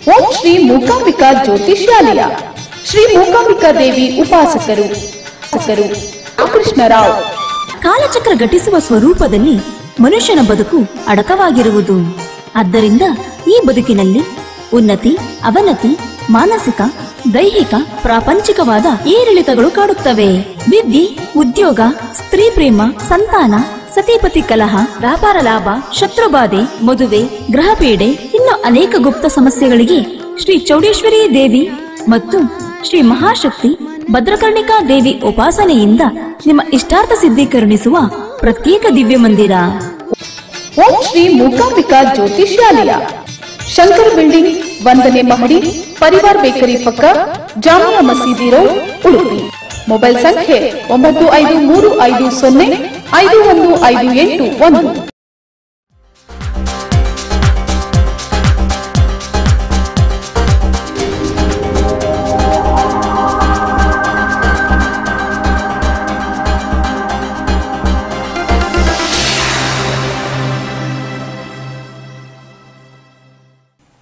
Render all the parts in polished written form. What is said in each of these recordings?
ಓಂ ಶ್ರೀ ಮೂಕಾಂಬಿಕಾ ಜ್ಯೋತಿಷ್ಯಾಲಯ, ಶ್ರೀ ಮೂಕಾಂಬಿಕಾ ದೇವಿ ಉಪಾಸಕರು ಕೃಷ್ಣರಾವ್. ಕಾಲಚಕ್ರ ಘಟಿಸುವ ಸ್ವರೂಪದಲ್ಲಿ ಮನುಷ್ಯನ ಬದುಕು ಅಡಕವಾಗಿರುವುದು. ಆದ್ದರಿಂದ ಈ ಬದುಕಿನಲ್ಲಿ ಉನ್ನತಿ, ಅವನತಿ, ಮಾನಸಿಕ, ದೈಹಿಕ, ಪ್ರಾಪಂಚಿಕವಾದ ಏರಿಳಿತಗಳು ಕಾಡುತ್ತವೆ. ವಿದ್ಯೆ, ಉದ್ಯೋಗ, ಸ್ತ್ರೀ ಪ್ರೇಮ, ಸಂತಾನ, ಸತಿಪತಿ ಕಲಹ, ವ್ಯಾಪಾರ ಲಾಭ, ಶತ್ರುಬಾಧೆ, ಮದುವೆ, ಗ್ರಹಪೀಡೆ, ಇನ್ನು ಅನೇಕ ಗುಪ್ತ ಸಮಸ್ಯೆಗಳಿಗೆ ಶ್ರೀ ಚೌಡೇಶ್ವರಿ ದೇವಿ ಮತ್ತು ಶ್ರೀ ಮಹಾಶಕ್ತಿ ಭದ್ರಕರ್ಣಿಕಾ ದೇವಿ ಉಪಾಸನೆಯಿಂದ ನಿಮ್ಮ ಇಷ್ಟಾರ್ಥ ಸಿದ್ಧೀಕರಣಿಸುವ ಪ್ರತ್ಯೇಕ ದಿವ್ಯ ಮಂದಿರ. ಓಂ ಶ್ರೀ ಮೂಕಾಂಬಿಕಾ ಜ್ಯೋತಿಷ್ಯಾಲಯ, ಶಂಕರ್ ಬಿಲ್ಡಿಂಗ್, 1ನೇ ಮಹಡಿ, ಪರಿವಾರ್ ಬೇಕರಿ ಪಕ್ಕ, ಜಾಮಿಯಾ ಮಸೀದಿ ರೋಡ್, ಉಡುಪಿ. ಮೊಬೈಲ್ ಸಂಖ್ಯೆ 9535051581.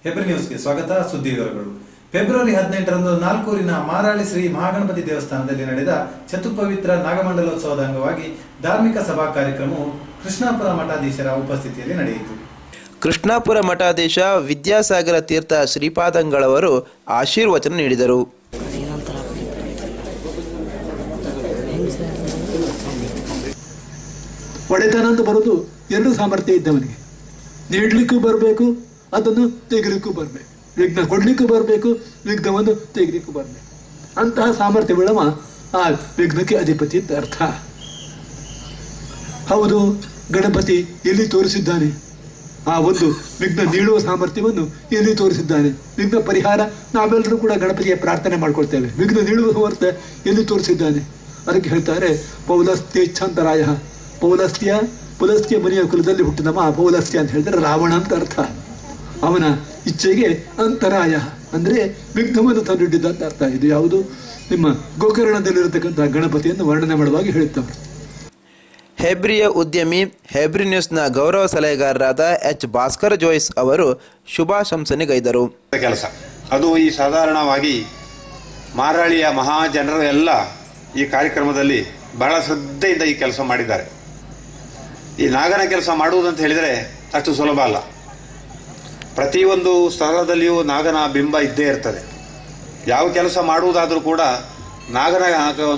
ಹೆಬ್ರಿ ನ್ಯೂಸ್ಗೆ ಸ್ವಾಗತ. ಸುದ್ದಿ ವಿವರಗಳು. ಫೆಬ್ರವರಿ 18ರಂದು ನಾಲ್ಕೂರಿನ ಮಾರಾಳಿ ಶ್ರೀ ಮಹಾಗಣಪತಿ ದೇವಸ್ಥಾನದಲ್ಲಿ ನಡೆದ ಚತುಪವಿತ್ರ ನಾಗಮಂಡಲೋತ್ಸವದ ಅಂಗವಾಗಿ ಧಾರ್ಮಿಕ ಸಭಾ ಕಾರ್ಯಕ್ರಮವು ಕೃಷ್ಣಾಪುರ ಮಠಾಧೀಶರ ಉಪಸ್ಥಿತಿಯಲ್ಲಿ ನಡೆಯಿತು. ಕೃಷ್ಣಾಪುರ ಮಠಾಧೀಶ ವಿದ್ಯಾಸಾಗರ ತೀರ್ಥ ಶ್ರೀಪಾದಂಗಳವರು ಆಶೀರ್ವಚನ ನೀಡಿದರು. ಒಡೆತನ ಅಂತ ಬರೋದು ಎರಡು ಸಾಮರ್ಥ್ಯ ಇದ್ದವನಿಗೆ. ನೀಡ್ಲಿಕ್ಕೂ ಬರಬೇಕು, ಅದನ್ನು ತೆಗಿಲಿಕ್ಕೂ ಬರಬೇಕು. ವಿಘ್ನ ಕೊಡ್ಲಿಕ್ಕೂ ಬರಬೇಕು, ವಿಘ್ನವನ್ನು ತೆಗಿಲಿಕ್ಕೂ ಬರಬೇಕು. ಅಂತಹ ಸಾಮರ್ಥ್ಯವುಳ್ಳವ ಆ ವಿಘ್ನಕ್ಕೆ ಅಧಿಪತಿ ಅಂತ ಅರ್ಥ. ಹೌದು, ಗಣಪತಿ ಎಲ್ಲಿ ತೋರಿಸಿದ್ದಾನೆ? ಆ ಒಂದು ವಿಘ್ನ ನೀಡುವ ಸಾಮರ್ಥ್ಯವನ್ನು ಎಲ್ಲಿ ತೋರಿಸಿದ್ದಾನೆ? ವಿಘ್ನ ಪರಿಹಾರ ನಾವೆಲ್ಲರೂ ಕೂಡ ಗಣಪತಿಗೆ ಪ್ರಾರ್ಥನೆ ಮಾಡ್ಕೊಳ್ತೇವೆ. ವಿಘ್ನ ನೀಡುವ ಸಾಮರ್ಥ್ಯ ಎಲ್ಲಿ ತೋರಿಸಿದ್ದಾನೆ? ಅದಕ್ಕೆ ಹೇಳ್ತಾರೆ ಪೌಲಸ್ತ್ಯೇಚ್ಛಾಂತರಾಯ. ಪುಲಸ್ತ್ಯ ಮನೆಯ ಕುಲದಲ್ಲಿ ಹುಟ್ಟಿದವ ಪೌಲಸ್ತ್ಯ ಅಂತ ಹೇಳಿದ್ರೆ ರಾವಣ ಅಂತ ಅರ್ಥ. ಅವನ ಇಚ್ಛೆಗೆ ಅಂತರಾಯ ಅಂದ್ರೆ ವಿಘ್ನವನ್ನು ತಂದಿಟ್ಟಿದ್ದ ಅಂತ ಅರ್ಥ. ಇದು ಯಾವುದು? ನಿಮ್ಮ ಗೋಕರ್ಣದಲ್ಲಿರತಕ್ಕಂತಹ ಗಣಪತಿಯನ್ನು ವರ್ಣನೆ ಮಾಡುವಾಗ ಹೇಳುತ್ತವರು. ಹೆಬ್ರಿಯ ಉದ್ಯಮಿ, ಹೆಬ್ರಿ ನ್ಯೂಸ್ನ ಗೌರವ ಸಲಹೆಗಾರರಾದ ಎಚ್ ಭಾಸ್ಕರ್ ಜೋಯ್ಸ್ ಅವರು ಶುಭಾಶಂಸನೆಗೈದರು. ಕೆಲಸ ಅದು ಈ ಸಾಧಾರಣವಾಗಿ ಮಾರಾಳಿಯ ಮಹಾಜನರು ಎಲ್ಲ ಈ ಕಾರ್ಯಕ್ರಮದಲ್ಲಿ ಬಹಳ ಶ್ರದ್ಧೆಯಿಂದ ಈ ಕೆಲಸ ಮಾಡಿದ್ದಾರೆ. ಈ ನಾಗನ ಕೆಲಸ ಮಾಡುವುದಂತ ಹೇಳಿದರೆ ಅಷ್ಟು ಸುಲಭ ಅಲ್ಲ. ಪ್ರತಿಯೊಂದು ಸ್ಥಳದಲ್ಲಿಯೂ ನಾಗನ ಬಿಂಬ ಇದ್ದೇ ಇರ್ತದೆ. ಯಾವ ಕೆಲಸ ಮಾಡುವುದಾದರೂ ಕೂಡ ನಾಗನ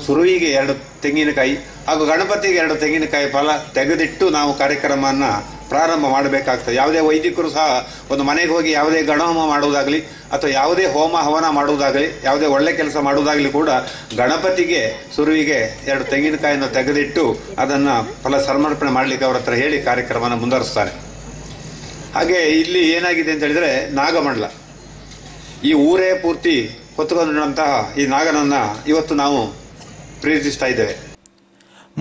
ಸುರುವಿಗೆ 2 ತೆಂಗಿನಕಾಯಿ ಹಾಗೂ ಗಣಪತಿಗೆ 2 ತೆಂಗಿನಕಾಯಿ ಫಲ ತೆಗೆದಿಟ್ಟು ನಾವು ಕಾರ್ಯಕ್ರಮವನ್ನು ಪ್ರಾರಂಭ ಮಾಡಬೇಕಾಗ್ತದೆ. ಯಾವುದೇ ವೈದಿಕರು ಸಹ ಒಂದು ಮನೆಗೆ ಹೋಗಿ ಯಾವುದೇ ಗಣಹೋಮ ಮಾಡುವುದಾಗಲಿ ಅಥವಾ ಯಾವುದೇ ಹೋಮ ಹವನ ಮಾಡುವುದಾಗಲಿ, ಯಾವುದೇ ಒಳ್ಳೆ ಕೆಲಸ ಮಾಡುವುದಾಗಲಿ ಕೂಡ ಗಣಪತಿಗೆ ಸುರುವಿಗೆ 2 ತೆಂಗಿನಕಾಯಿಯನ್ನು ತೆಗೆದಿಟ್ಟು ಅದನ್ನು ಫಲ ಸಮರ್ಪಣೆ ಮಾಡಲಿಕ್ಕೆ ಅವ್ರ ಹತ್ರ ಹೇಳಿ ಕಾರ್ಯಕ್ರಮನ ಮುಂದುವರಿಸ್ತಾರೆ. ಹಾಗೆ ಇಲ್ಲಿ ಏನಾಗಿದೆ ಅಂತ ಹೇಳಿದರೆ ನಾಗಮಂಡಲ ಈ ಊರೇ ಪೂರ್ತಿ ಹೊತ್ತುಕೊಂಡಂತಹ ಈ ನಾಗನನ್ನು ಇವತ್ತು ನಾವು ಪ್ರೀತಿಸ್ತಾ ಇದ್ದೇವೆ.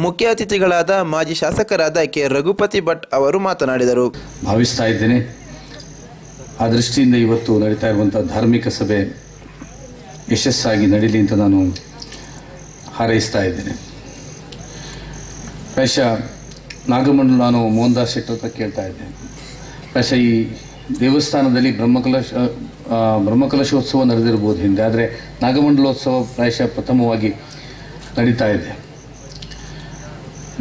ಮುಖ್ಯ ಅತಿಥಿಗಳಾದ ಮಾಜಿ ಶಾಸಕರಾದ ಕೆ ರಘುಪತಿ ಭಟ್ ಅವರು ಮಾತನಾಡಿದರು. ಭಾವಿಸ್ತಾ ಇದ್ದೇನೆ, ಆ ದೃಷ್ಟಿಯಿಂದ ಇವತ್ತು ನಡೀತಾ ಇರುವಂಥ ಧಾರ್ಮಿಕ ಸಭೆ ಯಶಸ್ಸಾಗಿ ನಡೀಲಿ ಅಂತ ನಾನು ಹಾರೈಸ್ತಾ ಇದ್ದೇನೆ. ಪ್ರಾಯಶಃ ನಾಗಮಂಡಲ ನಾನು ಮೋಹನ್ ದಾಸ್ ಶೆಟ್ಟರ್ ಹತ್ರ ಕೇಳ್ತಾ ಇದ್ದೇನೆ. ಪ್ರಾಯಶಃ ಈ ದೇವಸ್ಥಾನದಲ್ಲಿ ಬ್ರಹ್ಮಕಲಶೋತ್ಸವ ನಡೆದಿರ್ಬೋದು ಹಿಂದೆ, ಆದರೆ ನಾಗಮಂಡಲೋತ್ಸವ ಪ್ರಾಯಶಃ ಪ್ರಥಮವಾಗಿ ನಡೀತಾ ಇದೆ.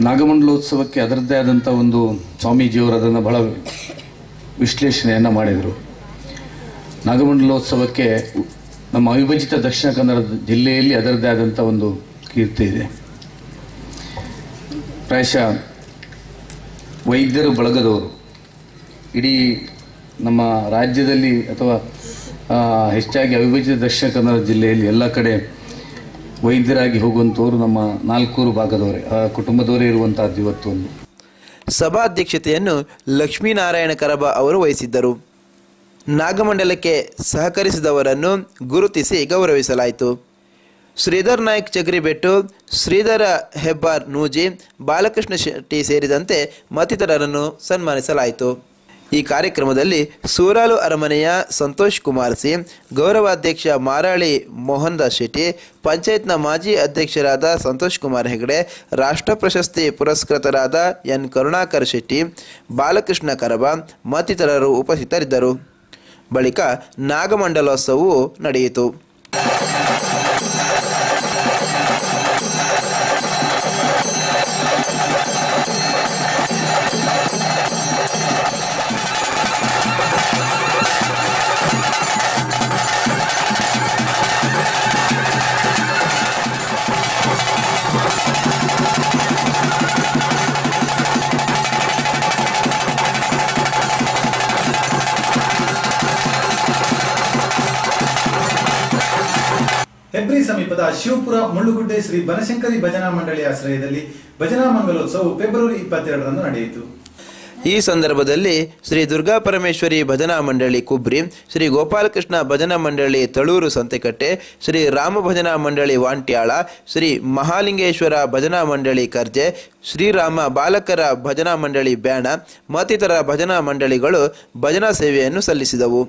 ನಾಗಮಂಡಲೋತ್ಸವಕ್ಕೆ ಅದರದ್ದೇ ಆದಂಥ ಒಂದು ಸ್ವಾಮೀಜಿಯವರು ಅದನ್ನು ಬಹಳ ವಿಶ್ಲೇಷಣೆಯನ್ನು ಮಾಡಿದರು. ನಾಗಮಂಡಲೋತ್ಸವಕ್ಕೆ ನಮ್ಮ ಅವಿಭಜಿತ ದಕ್ಷಿಣ ಕನ್ನಡ ಜಿಲ್ಲೆಯಲ್ಲಿ ಅದರದ್ದೇ ಆದಂಥ ಒಂದು ಕೀರ್ತಿ ಇದೆ. ಪ್ರಾಯಶಃ ವೈದ್ಯರು ಬಳಗದವರು ಇಡೀ ನಮ್ಮ ರಾಜ್ಯದಲ್ಲಿ ಅಥವಾ ಹೆಚ್ಚಾಗಿ ಅವಿಭಜಿತ ದಕ್ಷಿಣ ಕನ್ನಡ ಜಿಲ್ಲೆಯಲ್ಲಿ ಎಲ್ಲ ಕಡೆ ವೈದ್ಯರಾಗಿ ಹೋಗುವಂಥವರು ನಮ್ಮ ನಾಲ್ಕೂರು ಭಾಗದವರೇ, ಕುಟುಂಬದವರೇ ಇರುವಂತಹದ್ದು ಇವತ್ತು. ಒಂದು ಸಭಾಧ್ಯಕ್ಷತೆಯನ್ನು ಲಕ್ಷ್ಮೀನಾರಾಯಣ ಕರಬ ಅವರು ವಹಿಸಿದ್ದರು. ನಾಗಮಂಡಲಕ್ಕೆ ಸಹಕರಿಸಿದವರನ್ನು ಗುರುತಿಸಿ ಗೌರವಿಸಲಾಯಿತು. ಶ್ರೀಧರ್ ನಾಯ್ಕ್ ಚಗರಿಬೆಟ್ಟು, ಶ್ರೀಧರ ಹೆಬ್ಬಾರ್ ನೂಜಿ, ಬಾಲಕೃಷ್ಣ ಶೆಟ್ಟಿ ಸೇರಿದಂತೆ ಮತ್ತಿತರರನ್ನು ಸನ್ಮಾನಿಸಲಾಯಿತು. ಈ ಕಾರ್ಯಕ್ರಮದಲ್ಲಿ ಸೂರಾಲು ಅರಮನೆಯ ಸಂತೋಷ್ ಕುಮಾರ್ ಸಿ, ಗೌರವಾಧ್ಯಕ್ಷ ಮಾರಾಳಿ ಮೋಹನ್ ದಾಸ್ ಶೆಟ್ಟಿ, ಪಂಚಾಯತ್ನ ಮಾಜಿ ಅಧ್ಯಕ್ಷರಾದ ಸಂತೋಷ್ ಕುಮಾರ್ ಹೆಗಡೆ, ರಾಷ್ಟ್ರ ಪ್ರಶಸ್ತಿ ಪುರಸ್ಕೃತರಾದ ಎನ್ ಕರುಣಾಕರ್ ಶೆಟ್ಟಿ, ಬಾಲಕೃಷ್ಣ ಕರಬ ಮತ್ತಿತರರು ಉಪಸ್ಥಿತರಿದ್ದರು. ಬಳಿಕ ನಾಗಮಂಡಲೋತ್ಸವವು ನಡೆಯಿತು. ಹೆಬ್ರಿ ಸಮೀಪದ ಶಿವಪುರ ಮುಳ್ಳುಗುಡ್ಡೆ ಶ್ರೀ ಬನಶಂಕರಿ ಭಜನಾ ಮಂಡಳಿ ಆಶ್ರಯದಲ್ಲಿ ಭಜನಾ ಮಂಗಲೋತ್ಸವವು ಫೆಬ್ರವರಿ 22ರಂದು ನಡೆಯಿತು. ಈ ಸಂದರ್ಭದಲ್ಲಿ ಶ್ರೀ ದುರ್ಗಾ ಪರಮೇಶ್ವರಿ ಭಜನಾ ಮಂಡಳಿ ಕುಬ್ರಿ, ಶ್ರೀ ಗೋಪಾಲಕೃಷ್ಣ ಭಜನಾ ಮಂಡಳಿ ತಳೂರು ಸಂತೆಕಟ್ಟೆ, ಶ್ರೀ ರಾಮ ಭಜನಾ ಮಂಡಳಿ ವಾಂಟ್ಯಾಳ, ಶ್ರೀ ಮಹಾಲಿಂಗೇಶ್ವರ ಭಜನಾ ಮಂಡಳಿ ಕರ್ಜೆ, ಶ್ರೀರಾಮ ಬಾಲಕರ ಭಜನಾ ಮಂಡಳಿ ಬ್ಯಾಣ ಮತ್ತಿತರ ಭಜನಾ ಮಂಡಳಿಗಳು ಭಜನಾ ಸೇವೆಯನ್ನು ಸಲ್ಲಿಸಿದವು.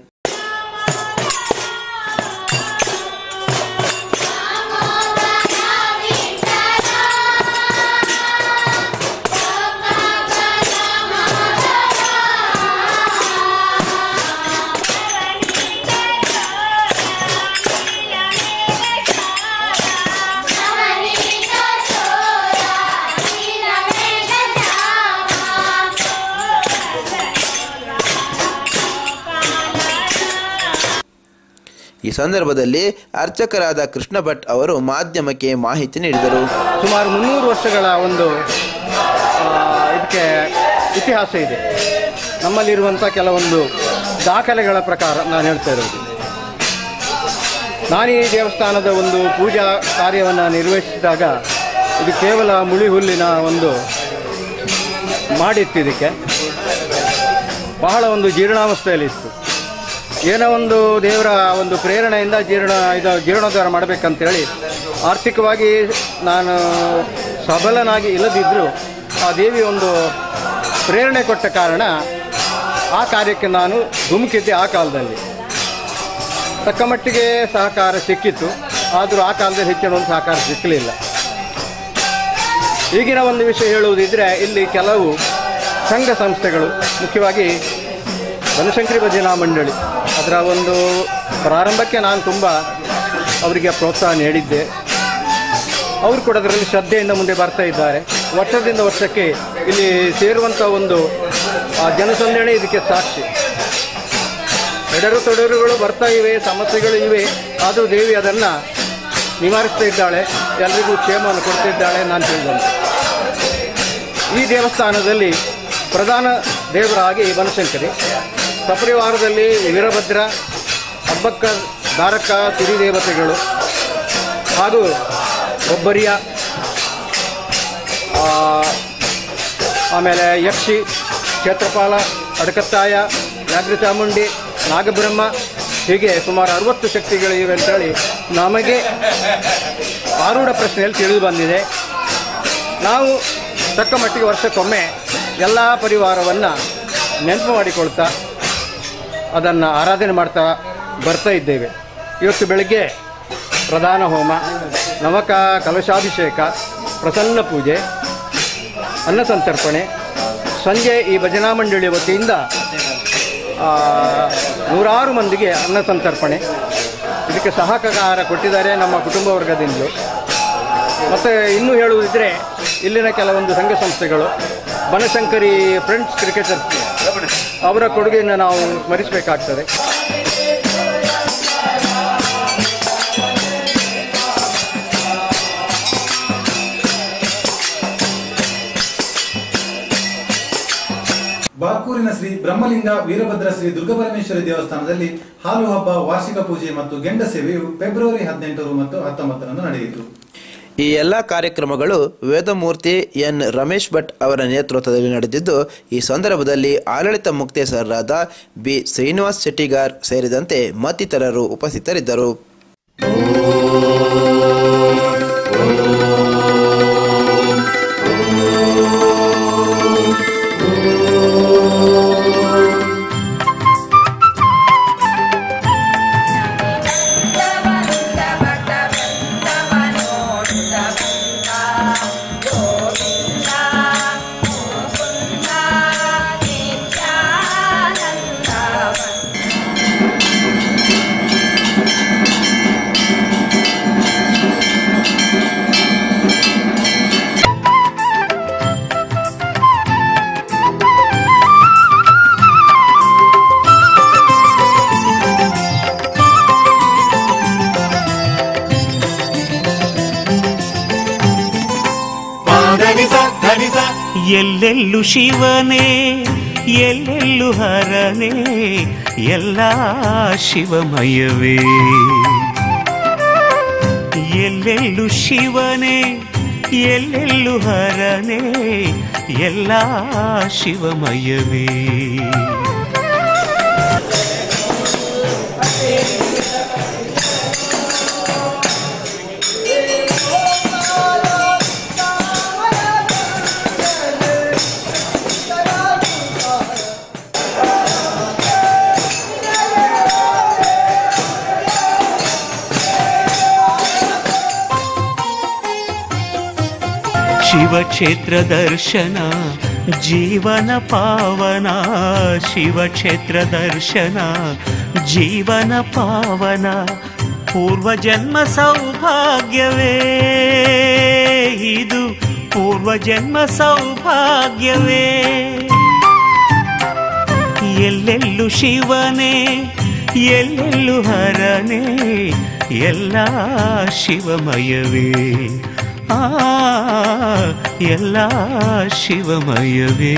ಈ ಸಂದರ್ಭದಲ್ಲಿ ಅರ್ಚಕರಾದ ಕೃಷ್ಣ ಭಟ್ ಅವರು ಮಾಧ್ಯಮಕ್ಕೆ ಮಾಹಿತಿ ನೀಡಿದರು. ಸುಮಾರು 300 ವರ್ಷಗಳ ಒಂದು ಇದಕ್ಕೆ ಇತಿಹಾಸ ಇದೆ. ನಮ್ಮಲ್ಲಿರುವಂಥ ಕೆಲವೊಂದು ದಾಖಲೆಗಳ ಪ್ರಕಾರ ನಾನು ಹೇಳ್ತಾ ಇರೋದು, ನಾನು ಈ ದೇವಸ್ಥಾನದ ಒಂದು ಪೂಜಾ ಕಾರ್ಯವನ್ನು ನಿರ್ವಹಿಸಿದಾಗ ಇದು ಕೇವಲ ಮುಳಿ ಹುಲ್ಲಿನ ಒಂದು ಮಾಡಿತ್ತು. ಇದಕ್ಕೆ ಬಹಳ ಒಂದು ಜೀರ್ಣಾವಸ್ಥೆಯಲ್ಲಿತ್ತು. ಏನೋ ಒಂದು ದೇವರ ಒಂದು ಪ್ರೇರಣೆಯಿಂದ ಜೀರ್ಣೋದ್ಧಾರ ಮಾಡಬೇಕಂತೇಳಿ ಆರ್ಥಿಕವಾಗಿ ನಾನು ಸಬಲನಾಗಿ ಇಲ್ಲದಿದ್ದರೂ ಆ ದೇವಿ ಒಂದು ಪ್ರೇರಣೆ ಕೊಟ್ಟ ಕಾರಣ ಆ ಕಾರ್ಯಕ್ಕೆ ನಾನು ಧುಮುಕಿದ್ದೆ. ಆ ಕಾಲದಲ್ಲಿ ತಕ್ಕ ಮಟ್ಟಿಗೆ ಸಹಕಾರ ಸಿಕ್ಕಿತ್ತು, ಆದರೂ ಆ ಕಾಲದಲ್ಲಿ ಹೆಚ್ಚಿನ ಒಂದು ಸಹಕಾರ ಸಿಕ್ಕಲಿಲ್ಲ. ಈಗಿನ ಒಂದು ವಿಷಯ ಹೇಳುವುದಿದ್ದರೆ, ಇಲ್ಲಿ ಕೆಲವು ಸಂಘ ಸಂಸ್ಥೆಗಳು, ಮುಖ್ಯವಾಗಿ ಬನಶಂಕರಿ ಭಜನಾ ಮಂಡಳಿ, ಅದರ ಒಂದು ಪ್ರಾರಂಭಕ್ಕೆ ನಾನು ತುಂಬ ಅವರಿಗೆ ಪ್ರೋತ್ಸಾಹ ನೀಡಿದ್ದೆ. ಅವರು ಕೂಡ ಅದರಲ್ಲಿ ಶ್ರದ್ಧೆಯಿಂದ ಮುಂದೆ ಬರ್ತಾ ಇದ್ದಾರೆ. ವರ್ಷದಿಂದ ವರ್ಷಕ್ಕೆ ಇಲ್ಲಿ ಸೇರುವಂಥ ಒಂದು ಜನಸಂದಣಿ ಇದಕ್ಕೆ ಸಾಕ್ಷಿ. ಎಡರು ತೊಡರುಗಳು ಬರ್ತಾ ಇವೆ, ಸಮಸ್ಯೆಗಳು ಇವೆ, ಆದರೂ ದೇವಿ ಅದನ್ನು ನಿವಾರಿಸ್ತಾ ಇದ್ದಾಳೆ, ಎಲ್ಲರಿಗೂ ಕ್ಷೇಮವನ್ನು ಕೊಡ್ತಿದ್ದಾಳೆ ನಾನು ಹೇಳಿದಂತೆ. ಈ ದೇವಸ್ಥಾನದಲ್ಲಿ ಪ್ರಧಾನ ದೇವರಾಗಿ ಬನಶಂಕರಿ, ಸಪರಿವಾರದಲ್ಲಿ ವೀರಭದ್ರ, ಹಬ್ಬಕ್ಕ, ಧಾರಕ, ಸಿರಿದೇವತೆಗಳು ಹಾಗೂ ಒಬ್ಬರಿಯ, ಆಮೇಲೆ ಯಕ್ಷಿ, ಕ್ಷೇತ್ರಪಾಲ, ಅಡಕತ್ತಾಯ, ವ್ಯಾಘ್ರಚಾಮುಂಡಿ, ನಾಗಬ್ರಹ್ಮ, ಹೀಗೆ ಸುಮಾರು 60 ಶಕ್ತಿಗಳಿವೆ ಅಂತೇಳಿ ನಮಗೆ ಆರೂಢ ಪ್ರಶ್ನೆಯಲ್ಲಿ ತಿಳಿದು ಬಂದಿದೆ. ನಾವು ತಕ್ಕ ಮಟ್ಟಿಗೆ ವರ್ಷಕ್ಕೊಮ್ಮೆ ಎಲ್ಲ ಪರಿವಾರವನ್ನು ನೆನಪು ಮಾಡಿಕೊಳ್ತಾ ಅದನ್ನು ಆರಾಧನೆ ಮಾಡ್ತಾ ಬರ್ತಾ ಇದ್ದೇವೆ. ಇವತ್ತು ಬೆಳಗ್ಗೆ ಪ್ರಧಾನ ಹೋಮ, ನವಕ ಕಲಶಾಭಿಷೇಕ, ಪ್ರಸನ್ನ ಪೂಜೆ, ಅನ್ನಸಂತರ್ಪಣೆ, ಸಂಜೆ ಈ ಭಜನಾ ಮಂಡಳಿ ವತಿಯಿಂದ 100 ಮಂದಿಗೆ ಅನ್ನಸಂತರ್ಪಣೆ. ಇದಕ್ಕೆ ಸಹಕಾರ ಕೊಟ್ಟಿದ್ದಾರೆ ನಮ್ಮ ಕುಟುಂಬ ವರ್ಗದಿಂದಲೂ. ಮತ್ತು ಇನ್ನೂ ಹೇಳುವುದಿದ್ದರೆ, ಇಲ್ಲಿನ ಕೆಲವೊಂದು ಸಂಘ ಸಂಸ್ಥೆಗಳು, ಬನಶಂಕರಿ ಫ್ರೆಂಡ್ಸ್ ಕ್ರಿಕೆಟರ್, ಅವರ ಕೊಡುಗೆಯನ್ನು ನಾವು ಸ್ಮರಿಸಬೇಕಾಗ್ತದೆ. ಬಾರ್ಕೂರಿನ ಶ್ರೀ ಬ್ರಹ್ಮಲಿಂಗ ವೀರಭದ್ರ ಶ್ರೀ ದುರ್ಗಾಪರಮೇಶ್ವರಿ ದೇವಸ್ಥಾನದಲ್ಲಿ ಹಾಲು ಹಬ್ಬ, ವಾರ್ಷಿಕ ಪೂಜೆ ಮತ್ತು ಗೆಂಡ ಸೇವೆಯು ಫೆಬ್ರವರಿ 18 ಮತ್ತು 19ರಂದು ನಡೆಯಿತು. ಈ ಎಲ್ಲ ಕಾರ್ಯಕ್ರಮಗಳು ವೇದಮೂರ್ತಿ ಎನ್ ರಮೇಶ್ ಭಟ್ ಅವರ ನೇತೃತ್ವದಲ್ಲಿ ನಡೆದಿದ್ದು, ಈ ಸಂದರ್ಭದಲ್ಲಿ ಆಡಳಿತ ಮುಕ್ತೇಸರರಾದ ಬಿ ಶ್ರೀನಿವಾಸ್ ಶೆಟ್ಟಿಗಾರ್ ಸೇರಿದಂತೆ ಮತ್ತಿತರರು ಉಪಸ್ಥಿತರಿದ್ದರು. ಎಲ್ಲೆಲ್ಲೂ ಶಿವನೇ ಎಲ್ಲೆಲ್ಲೂ ಹರನೇ ಎಲ್ಲ ಶಿವಮಯವೇ. ಎಲ್ಲೆಲ್ಲೂ ಶಿವನೇ ಎಲ್ಲೆಲ್ಲೂ ಹರನೇ ಎಲ್ಲ ಶಿವಮಯವೇ. ಶಿವಕ್ಷೇತ್ರ ದರ್ಶನ ಜೀವನ ಪಾವನ, ಶಿವಕ್ಷೇತ್ರ ದರ್ಶನ ಜೀವನ ಪಾವನ. ಪೂರ್ವಜನ್ಮ ಸೌಭಾಗ್ಯವೇ ಇದು, ಪೂರ್ವಜನ್ಮ ಸೌಭಾಗ್ಯವೇ. ಎಲ್ಲೆಲ್ಲೂ ಶಿವನೇ ಎಲ್ಲೆಲ್ಲೂ ಹರನೇ ಎಲ್ಲ ಶಿವಮಯವೇ. ಎಲ್ಲ ಶಿವಮಯವೇ.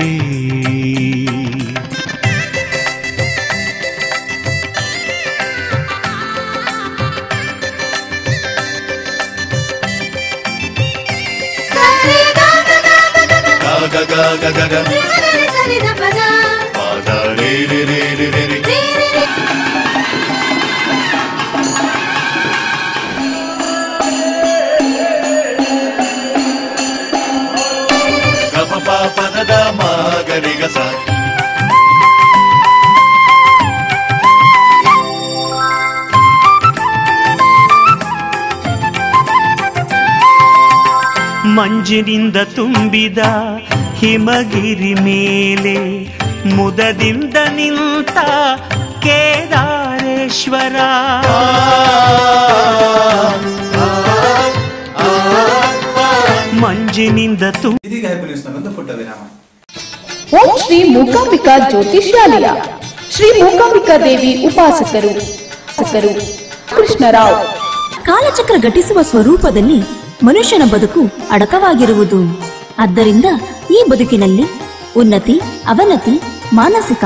ಪದದ ಮಾಗರಿಗಸ ಮಂಜಿನಿಂದ ತುಂಬಿದ ಹಿಮಗಿರಿ ಮೇಲೆ ಮುದದಿಂದ ನಿಂತ ಕೇದಾರೇಶ್ವರ. ಮಂಜಿನಿಂದ ಇದೀಗ ಹ್ಯಾಪಿ ನ್ಯೂಸ್ ನ ಒಂದು ಪುಟ್ಟ ವಿರಾಮ. ಓಂ ಶ್ರೀ ಮೂಕಾಂಬಿಕಾ ಜ್ಯೋತಿಷ್ಯಾಲಯ, ಶ್ರೀ ಮೂಕಾಂಬಿಕಾ ದೇವಿ ಉಪಾಸಕರು ಕೃಷ್ಣರಾವ್. ಕಾಲಚಕ್ರ ಘಟಿಸುವ ಸ್ವರೂಪದಲ್ಲಿ ಮನುಷ್ಯನ ಬದುಕು ಅಡಕವಾಗಿರುವುದು. ಆದ್ದರಿಂದ ಈ ಬದುಕಿನಲ್ಲಿ ಉನ್ನತಿ ಅವನತಿ, ಮಾನಸಿಕ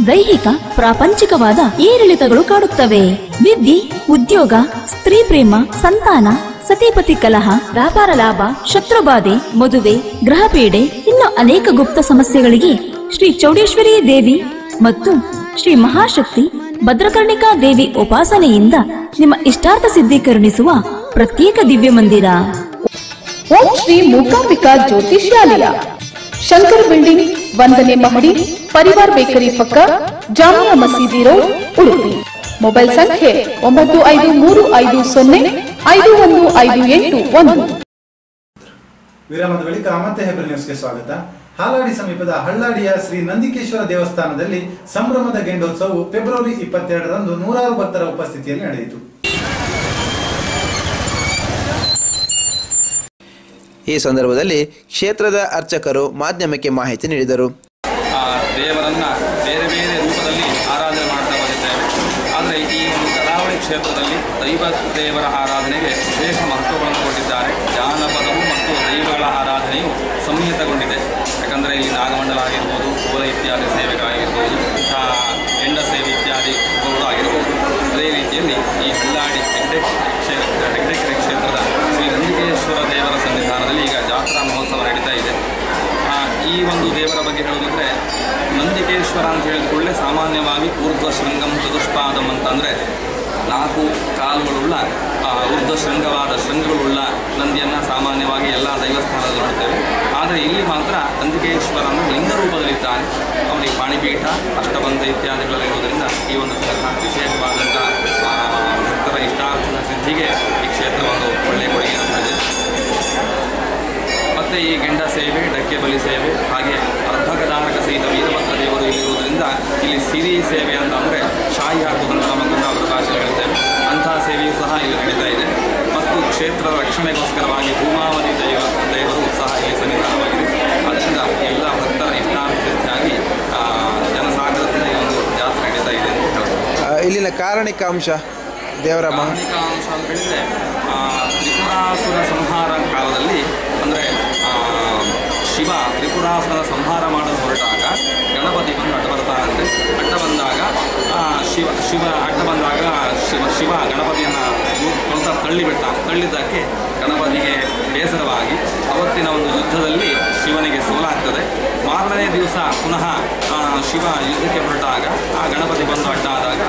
ದೈಹಿಕ ಪ್ರಾಪಂಚಿಕವಾದ ಏರಿಳಿತಗಳು ಕಾಡುತ್ತವೆ. ವಿದ್ಯೆ, ಉದ್ಯೋಗ, ಸ್ತ್ರೀ ಪ್ರೇಮ, ಸಂತಾನ, ಸತಿಪತಿ ಕಲಹ, ವ್ಯಾಪಾರ ಲಾಭ, ಶತ್ರುಬಾಧೆ, ಮದುವೆ, ಗ್ರಹ ಪೀಡೆ, ಇನ್ನು ಅನೇಕ ಗುಪ್ತ ಸಮಸ್ಯೆಗಳಿಗೆ ಶ್ರೀ ಚೌಡೇಶ್ವರಿ ದೇವಿ ಮತ್ತು ಶ್ರೀ ಮಹಾಶಕ್ತಿ ಭದ್ರಕರ್ಣಿಕಾ ದೇವಿ ಉಪಾಸನೆಯಿಂದ ನಿಮ್ಮ ಇಷ್ಟಾರ್ಥ ಸಿದ್ಧೀಕರಣಿಸುವ ಪ್ರತ್ಯೇಕ ದಿವ್ಯ ಮಂದಿರ. ಓಂ ಶ್ರೀ ಮೂಕಾಂಬಿಕಾ ಜ್ಯೋತಿಷ್ಯಾಲಯ, ಶಂಕರ್ ಬಿಲ್ಡಿಂಗ್, 1ನೇ ಮಹಡಿ, ಪರಿವಾರ್ ಬೇಕರಿ ಪಕ್ಕ, ಜಾಮಿಯಾ ಮಸೀದಿ ರೋಡ್, ಉಡುಪಿ. ಮೊಬೈಲ್ ಸಂಖ್ಯೆ 9550515881. ವಿರಾಮದ ಬಳಿಕ ಮತ್ತೆ ಹೆಬ್ರಿ ನ್ಯೂಸ್ಗೆ ಸ್ವಾಗತ. ಹಾಲಾಡಿ ಸಮೀಪದ ಹಳ್ಳಾಡಿಯ ಶ್ರೀ ನಂದಿಕೇಶ್ವರ ದೇವಸ್ಥಾನದಲ್ಲಿ ಸಂಭ್ರಮದ ಗೆಂಡೋತ್ಸವವು ಫೆಬ್ರವರಿ 22ರಂದು ನೂರಾರು ಭಕ್ತರ ಉಪಸ್ಥಿತಿಯಲ್ಲಿ ನಡೆಯಿತು. ಈ ಸಂದರ್ಭದಲ್ಲಿ ಕ್ಷೇತ್ರದ ಅರ್ಚಕರು ಮಾಧ್ಯಮಕ್ಕೆ ಮಾಹಿತಿ ನೀಡಿದರು. ದೇವರನ್ನ ಬೇರೆ ಬೇರೆ ರೂಪದಲ್ಲಿ ಆರಾಧನೆ ಮಾಡ್ತಾ ಬಂದಿದ್ದೇವೆ. ಆದರೆ ಈ ಒಂದು ಕರಾವಳಿ ಕ್ಷೇತ್ರದಲ್ಲಿ ದೈವ ದೇವರ ಆರಾಧನೆಗೆ ವಿಶೇಷ ಮಹತ್ವಗಳನ್ನು ಕೊಟ್ಟಿದ್ದಾರೆ. ಜಾನಪದವು ಮತ್ತು ದೈವಗಳ ಆರಾಧನೆಯು ಸಂಹಿತಗೊಂಡಿದೆ. ಯಾಕಂದರೆ ಇಲ್ಲಿ ನಾಗಮಂಡಲ ಆಗಿರ್ಬೋದು, ಕೋಲ ಇತ್ಯಾದಿ ಸೇವೆಗಳಾಗಿರ್ಬೋದು, ಎಂಡ ಸೇವೆ ಇತ್ಯಾದಿ ಆಗಿರ್ಬೋದು. ಅದೇ ರೀತಿಯಲ್ಲಿ ಈ ಹಳ್ಳಾಡಿ ಹೆಗ್ಡೆಕೆರೆ ಕ್ಷೇತ್ರದ ಶ್ರೀ ನಂದಿಕೇಶ್ವರ ದೇವರ ಸನ್ನಿಧಾನದಲ್ಲಿ ಈಗ ಜಾತ್ರಾ ಮಹೋತ್ಸವ ನಡೀತಾ ಇದೆ. ಈ ಒಂದು ದೇವರ ಬಗ್ಗೆ ಹೇಳೋದಿದ್ರೆ, ನಂದಿಕೇಶ್ವರ ಅಂತ ಹೇಳಿದ ಕೂಡಲೇ ಸಾಮಾನ್ಯವಾಗಿ ಊರ್ಧ್ವ ಶೃಂಗಂ ಚತುಷ್ಪಾದಂ ಅಂತಂದರೆ 4 ಕಾಲುಗಳುಳ್ಳ ಊರ್ಧ್ವ ಶೃಂಗಗಳುಳ್ಳ ನಂದಿಯನ್ನು ಸಾಮಾನ್ಯವಾಗಿ ಎಲ್ಲ ದೈವಸ್ಥಾನದಲ್ಲಿ ನೋಡ್ತೇವೆ. ಆದರೆ ಇಲ್ಲಿ ಮಾತ್ರ ನಂದಿಕೇಶ್ವರ ಅಂದರೆ ಲಿಂಗ ರೂಪದಲ್ಲಿದ್ದಾನೆ. ಅವನಿಗೆ ಪಾಣಿಪೀಠ, ಅಷ್ಟಬಂಧ ಇತ್ಯಾದಿಗಳಿರೋದರಿಂದ ಈ ಒಂದು ವಿಶೇಷವಾದಂಥ ಭಕ್ತರ ಇಷ್ಟಾರ್ಥದ ಸಿದ್ಧಿಗೆ ಈ ಕ್ಷೇತ್ರ ಒಂದು ಒಳ್ಳೆಯ ಕೊಡುಗೆ ನೀಡುತ್ತದೆ. ಮತ್ತು ಈ ಗೆಂಡ ಸೇವೆ, ಡಕ್ಕೆ ಬಲಿ ಸೇವೆ, ಹಾಗೆ ಅರ್ಧಕಧಾರಕ ಸಹಿತ ವೀರಭದ್ರ ದೇವರು ಇರುವುದರಿಂದ ಇಲ್ಲಿ ಸಿರಿ ಸೇವೆ ಅಂತಂದರೆ ಶಾಯಿ ಹಾಕುವುದನ್ನು ನಮ್ಮ ಕುಂದಾಪುರ ಭಾಷೆ ಹೇಳ್ತೇವೆ. ಅಂತಹ ಸೇವೆಯೂ ಸಹ ಇಲ್ಲಿ ನಡೀತಾ ಇದೆ. ಮತ್ತು ಕ್ಷೇತ್ರ ರಕ್ಷಣೆಗೋಸ್ಕರವಾಗಿ ಭೂಮಾವತಿ ದೇವರು ಸಹ ಇಲ್ಲಿ ಸನ್ನಿಧಾನವಾಗಿದೆ. ಅದರಿಂದ ಎಲ್ಲ ಭಕ್ತರ ಇಷ್ಟಾರ್ಥಿಯಾಗಿ ಜನಸಾಗರದಿಂದ ಈ ಒಂದು ಜಾತ್ರೆ ನಡೀತಾ ಇದೆ ಅಂತ ಹೇಳ್ಬೋದು. ಇಲ್ಲಿನ ಕಾರಣಿಕ ಅಂಶ ದೇವರ ಕಾರಣಿಕ ಅಂಶ ಅಂತ ಹೇಳಿದರೆ ತ್ರಿಪುರಾಸುರ ಸಂಹಾರ ಕಾಲದಲ್ಲಿ ಅಂದರೆ ಶಿವ ತ್ರಿಪುರಾಸುರನ ಸಂಹಾರ ಮಾಡಲು ಹೊರಟಾಗ ಗಣಪತಿ ಬಂದು ಅಡ್ಡ ಬರ್ತಾನಂತೆ. ಅಡ್ಡ ಬಂದಾಗ ಶಿವ ಗಣಪತಿಯನ್ನು ತಳ್ಳಿದ್ದಕ್ಕೆ ಗಣಪತಿಗೆ ಬೇಸರವಾಗಿ ಅವತ್ತಿನ ಒಂದು ಯುದ್ಧದಲ್ಲಿ ಶಿವನಿಗೆ ಸೋಲಾಗ್ತದೆ. ಮಾರನೇ ದಿವಸ ಪುನಃ ಶಿವ ಯುದ್ಧಕ್ಕೆ ಹೊರಟಾಗ ಆ ಗಣಪತಿ ಬಂದು ಅಡ್ಡ ಆದಾಗ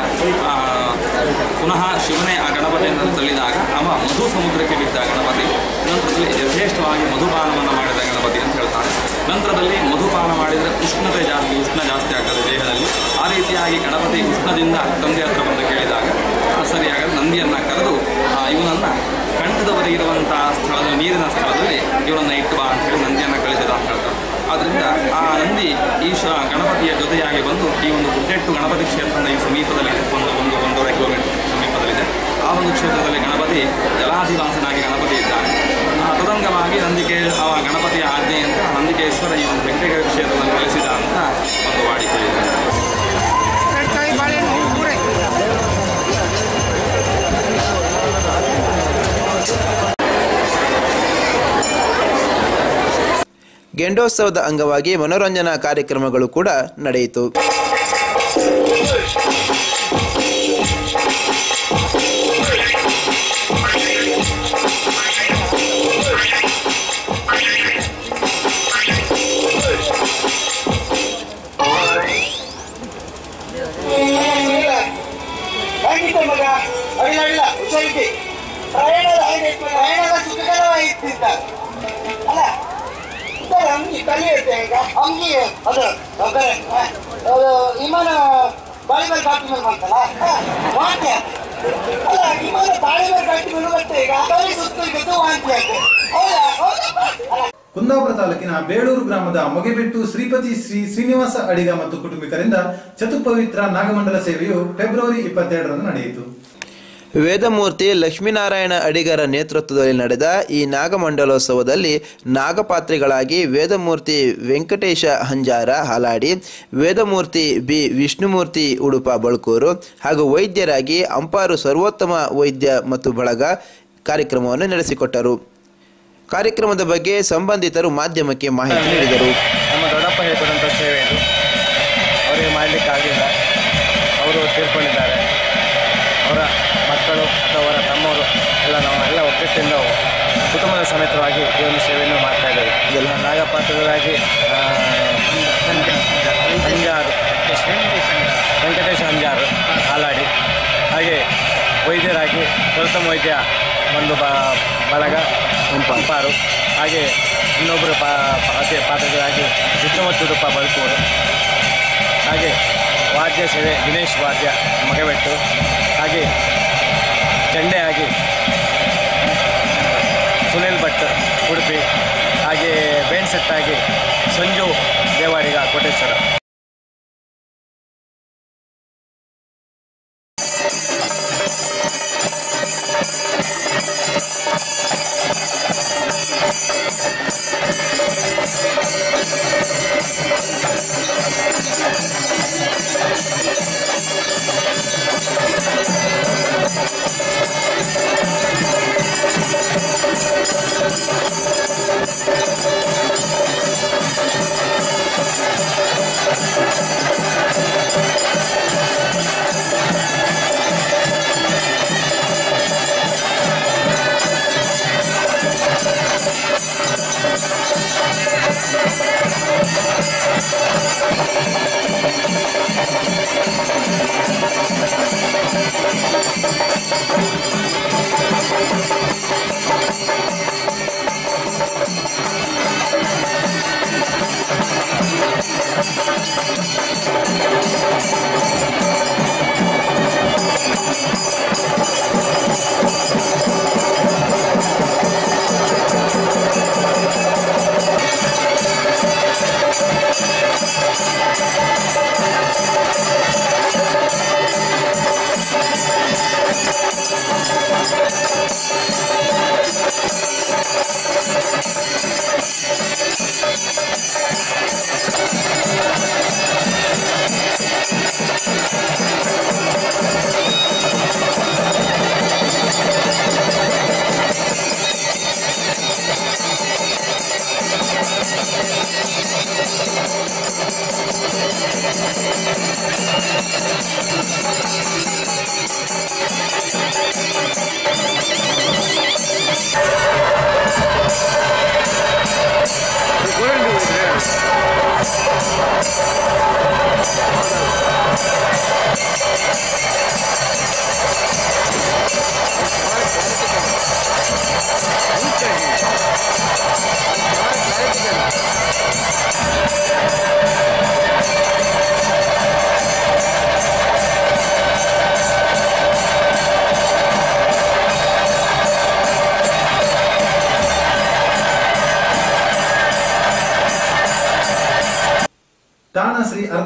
ಪುನಃ ಶಿವನೇ ಆ ಗಣಪತಿಯನ್ನು ತಳ್ಳಿದಾಗ ಅವ ಮಧು ಸಮುದ್ರಕ್ಕೆ ಬಿದ್ದ ಗಣಪತಿ. ನಂತರದಲ್ಲಿ ಯಥೇಷ್ಟವಾಗಿ ಮಧುಪಾನವನ್ನು ಮಾಡಿದ ಗಣಪತಿ ಅಂತ ಹೇಳ್ತಾರೆ. ನಂತರದಲ್ಲಿ ಮಧುಪಾನ ಮಾಡಿದರೆ ಉಷ್ಣ ಜಾಸ್ತಿ ಆಗ್ತದೆ ದೇಹದಲ್ಲಿ. ಆ ರೀತಿಯಾಗಿ ಗಣಪತಿ ಉಷ್ಣದಿಂದ ತಂದೆ ಹತ್ರ ಬಂದು ಕೇಳಿದಾಗ ಸರಿಯಾಗಿ ನಂದಿಯನ್ನು ಕರೆದು ಇವನನ್ನು ಕಂಠದವರೆಗೆ ಇರುವಂತಹ ಸ್ಥಳದಲ್ಲಿ ನೀರಿನ ಸ್ಥಳದಲ್ಲಿ ಇವನನ್ನು ಇಟ್ಟು ಬಾ ಅಂತ ಹೇಳಿ ನಂದಿಯನ್ನು ಕಳಿಸಿದ ಅಂತ ಹೇಳ್ತಾರೆ. ಆದ್ದರಿಂದ ಆ ನಂದಿ ಗಣಪತಿಯ ಜೊತೆಯಾಗಿ ಬಂದು ಈ ಒಂದು ಗುಡ್ಡೆಟ್ಟು ಗಣಪತಿ ಕ್ಷೇತ್ರದ ಈ ಸಮೀಪದಲ್ಲಿ ಒಂದೂವರೆ ಕಿಲೋಮೀಟರ್ ಸಮೀಪದಲ್ಲಿದೆ. ಆ ಒಂದು ಕ್ಷೇತ್ರದಲ್ಲಿ ಗಣಪತಿ ಜಲಾಧಿವಾಸನಾಗಿ ಗಣಪತಿ ಇದ್ದಾನೆ. ತದಂಗವಾಗಿ ಗಣಪತಿಯ ಆಜ್ಞೆಯಂತೆ ನಂದಿಕೇಶ್ವರ ಈ ಒಂದು ವೆಂಕಟಗಿರಿ ಕ್ಷೇತ್ರದಲ್ಲಿ ನೆಲೆಸಿದ ಅಂತ ಒಂದು ವಾಡಿಕೆ ಇದೆ. ಗೆಂಡೋತ್ಸವದ ಅಂಗವಾಗಿ ಮನೋರಂಜನಾ ಕಾರ್ಯಕ್ರಮಗಳು ಕೂಡ ನಡೆಯಿತು. ವಿಮಾನ ಬಾಳಿಬಾಲ್ ಘಾಟಿ ಮೇಲೆ ಮಾಡ್ತಲ್ಲ ವಾಂತಿ ಅಲ್ಲ ವಿಮಾನ ಬಾಳಿಬಾಲ್ ಘಾಟಿ ಮೇಲೆ ಮತ್ತೆ ಈಗ ಸುತ್ತ ವಾಂತಿ ಆಯ್ತು. ಕುಂದಾಪುರ ತಾಲೂಕಿನ ಬೇಳೂರು ಗ್ರಾಮದ ಮೊಗೆಬೆಟ್ಟು ಶ್ರೀಪತಿ ಶ್ರೀನಿವಾಸ ಅಡಿಗ ಮತ್ತು ಕುಟುಂಬಿಕರಿಂದ ಚತುಪವಿತ್ರ ನಾಗಮಂಡಲ ಸೇವೆಯು ಫೆಬ್ರವರಿ 22ರಂದು ನಡೆಯಿತು. ವೇದಮೂರ್ತಿ ಲಕ್ಷ್ಮೀನಾರಾಯಣ ಅಡಿಗರ ನೇತೃತ್ವದಲ್ಲಿ ನಡೆದ ಈ ನಾಗಮಂಡಲೋತ್ಸವದಲ್ಲಿ ನಾಗಪಾತ್ರಿಗಳಾಗಿ ವೇದಮೂರ್ತಿ ವೆಂಕಟೇಶ ಹಂಜಾರ ಹಾಲಾಡಿ, ವೇದಮೂರ್ತಿ ಬಿ ವಿಷ್ಣುಮೂರ್ತಿ ಉಡುಪ ಬಳ್ಕೂರು ಹಾಗೂ ವೈದ್ಯರಾಗಿ ಅಂಪಾರು ಸರ್ವೋತ್ತಮ ವೈದ್ಯ ಮತ್ತು ಬಳಗ ಕಾರ್ಯಕ್ರಮವನ್ನು ನಡೆಸಿಕೊಟ್ಟರು. ಕಾರ್ಯಕ್ರಮದ ಬಗ್ಗೆ ಸಂಬಂಧಿತರು ಮಾಧ್ಯಮಕ್ಕೆ ಮಾಹಿತಿ ನೀಡಿದರು. ನಮ್ಮ ದೊಡ್ಡಪ್ಪ ಹೇಳಿಕೊಡುವಂಥ ಸೇವೆ ಇದು. ಅವರಿಗೆ ಮಾಡಲಿಕ್ಕಾಗಲಿಲ್ಲ, ಅವರು ತೀರ್ಕೊಂಡಿದ್ದಾರೆ. ಅವರ ಮಕ್ಕಳು ಅಥವಾ ಅವರ ತಮ್ಮವರು ನಾವೆಲ್ಲ ಒಗ್ಗಟ್ಟಿಂದ ಕುಟುಂಬದ ಸಮೇತವಾಗಿ ಈ ಒಂದು ಸೇವೆಯನ್ನು ಮಾಡ್ತಾ ಇದ್ದೇವೆ. ಇದೆಲ್ಲ ನಾಗಪಾತ್ರರಾಗಿ ವೆಂಕಟೇಶ ಹಂಜಾರು ಹಾಲಾಡಿ, ಹಾಗೆ ವೈದ್ಯರಾಗಿ ಪ್ರಥಮ ವೈದ್ಯ ಒಂದು ಬಳಗ ಅಂಪಾರು, ಹಾಗೆ ಇನ್ನೊಬ್ಬರು ಪಾತ್ರರಾಗಿ ವಿಷ್ಣುಮೂರ್ತಿ ಉಡುಪ ಬಳ್ಕೂರು, ಹಾಗೆ ವಾದ್ಯ ಸೇವೆ ದಿನೇಶ್ ವಾದ್ಯ ಮೊಗೆಬೆಟ್ಟು, ಹಾಗೆ ಚಂಡೆ ಆಗಿ ಸುನಿಲ್ ಭಟ್ ಉಡುಪಿ, ಹಾಗೆ ಬೇನ್ ಸೆಟ್ಟಾಗಿ ಸಂಜು ದೇವಾಡಿಗ ಕೋಟೇಶ್ವರ.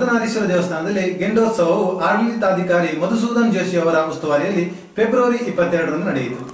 ಅರ್ಧನಾರೀಶ್ವರ ದೇವಸ್ಥಾನದಲ್ಲಿ ಗೆಂಡೋತ್ಸವವು ಆಡಳಿತಾಧಿಕಾರಿ ಮಧುಸೂದನ್ ಜೋಶಿ ಅವರ ಉಸ್ತುವಾರಿಯಲ್ಲಿ ಫೆಬ್ರವರಿ 22ರಂದು ನಡೆಯಿತು.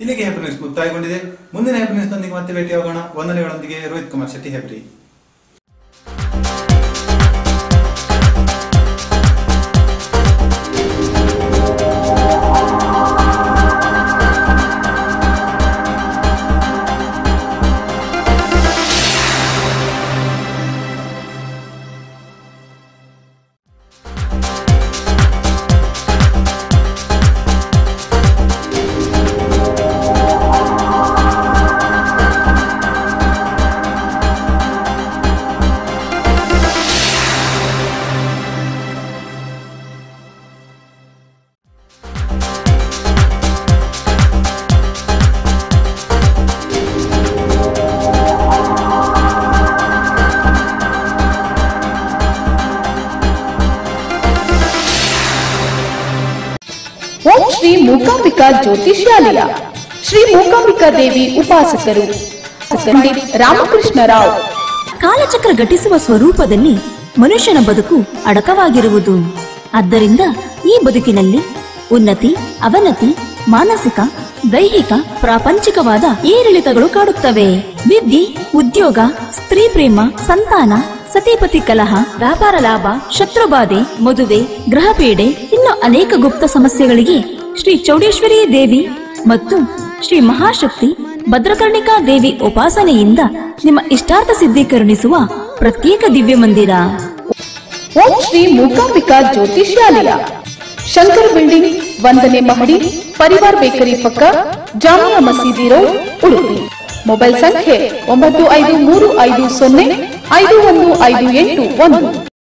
ಇಲ್ಲಿಗೆ ಹೆಬ್ರಿ ನ್ಯೂಸ್ ಮುಕ್ತಾಯಗೊಂಡಿದೆ. ಮುಂದಿನ ಹೆಬ್ರಿ ನ್ಯೂಸ್ನೊಂದಿಗೆ ಮತ್ತೆ ಭೇಟಿಯಾಗೋಣ. ವಂದನೆಗಳೊಂದಿಗೆ ರೋಹಿತ್ ಕುಮಾರ್ ಶೆಟ್ಟಿ, ಹೆಬ್ರಿ. ಓಂ ಶ್ರೀ ಮೂಕಾಂಬಿಕಾ ಜ್ಯೋತಿಷ್ಯಾಲಯ, ಶ್ರೀ ಮೂಕಾಂಬಿಕಾ ದೇವಿ ಉಪಾಸಕರು, ಪಂಡಿತ್ ರಾಮಕೃಷ್ಣ ರಾವ್. ಕಾಲಚಕ್ರ ಘಟಿಸುವ ಸ್ವರೂಪದಲ್ಲಿ ಮನುಷ್ಯನ ಬದುಕು ಅಡಕವಾಗಿರುವುದು. ಆದ್ದರಿಂದ ಈ ಬದುಕಿನಲ್ಲಿ ಉನ್ನತಿ, ಅವನತಿ, ಮಾನಸಿಕ, ದೈಹಿಕ, ಪ್ರಾಪಂಚಿಕವಾದ ಏರಿಳಿತಗಳು ಕಾಡುತ್ತವೆ. ವಿದ್ಯೆ, ಉದ್ಯೋಗ, ಸ್ತ್ರೀ ಪ್ರೇಮ, ಸಂತಾನ, ಸತಿಪತಿ ಕಲಹ, ವ್ಯಾಪಾರ ಲಾಭ, ಶತ್ರುಬಾಧೆ, ಮದುವೆ, ಗ್ರಹ ಪೀಡೆ, ಇನ್ನು ಅನೇಕ ಗುಪ್ತ ಸಮಸ್ಯೆಗಳಿಗೆ ಶ್ರೀ ಚೌಡೇಶ್ವರಿ ದೇವಿ ಮತ್ತು ಶ್ರೀ ಮಹಾಶಕ್ತಿ ಭದ್ರಕರ್ಣಿಕಾ ದೇವಿ ಉಪಾಸನೆಯಿಂದ ನಿಮ್ಮ ಇಷ್ಟಾರ್ಥ ಸಿದ್ಧೀಕರಣಿಸುವ ಪ್ರತ್ಯೇಕ ದಿವ್ಯ ಮಂದಿರ. ಓಂ ಶ್ರೀ ಮೂಕಾಂಬಿಕಾ ಜ್ಯೋತಿಷ್ಯಾಲಯ, ಶಂಕರ್ ಬಿಲ್ಡಿಂಗ್, 1ನೇ ಮಹಡಿ, ಪರಿವಾರ್ ಬೇಕರಿ ಪಕ್ಕ, ಜಾಮಿಯಾ ಮಸೀದಿ ರೋಡ್, ಉಡುಪಿ. ಮೊಬೈಲ್ ಸಂಖ್ಯೆ 9535051581.